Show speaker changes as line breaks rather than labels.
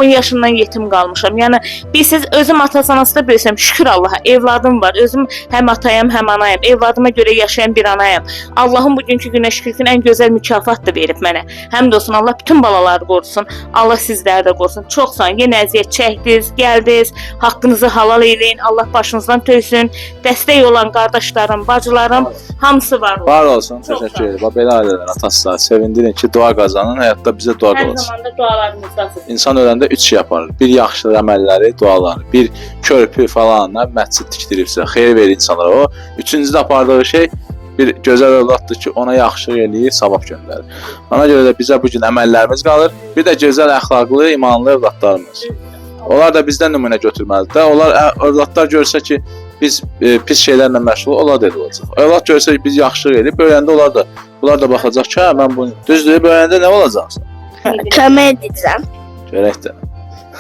10 yaşından yetim qalmışam. Yəni siz özüm atasanasında böyüsəm, şükür Allaha, evladım var. Özüm həm atayam, həm anayam. Evladıma görə yaşayan bir anayam. Allahın bugünkü günə şükür ki, ən gözəl mükafat da verib mənə. Həm də olsun Allah bütün balaları qorusun. Allah sizləri də qorusun. Çox sağ olun. Yenə əziyyət çəkdiniz, gəldiniz. Haqqınızı halal eləyin. Allah başınızdan töysün. Dəstək olan qardaşlarım, bacılarım hamısı var olsun.
Var olsun, təşəkkür edirəm. Belə ailələr, ataslar, sevindirin ki, dua qazanın, həyatda bizə dua
Hər
qalsın.
zaman da dualarınızdasınız.
İnsan öləndə 3 şey yapar. Bir yaxşı əməlləri, duaları, bir körpü falan, məscid tikdiribsə, xeyir verir insanlara o. Üçüncüdə apardığı şey bir gözəl övladdır ki, ona yaxşılıq eləyir, savab göndərir. Ona görə də bizə bu gün əməllərimiz qalır. Bir də gözəl əxlaqlı, imanlı övladlarımız. Onlar da bizdən nümunə götürməlidir. Onlar övladlar görsə ki, biz pis şeylərlə məşğul olar dedi olacaq. Övlad görsə ki, biz yaxşılıq eləyib, böyüyəndə bunlar da baxacaq ki, hə mən bunu düzdür, böyüyəndə nə olacaqsan?
Kömək edəcəm.
Görək də.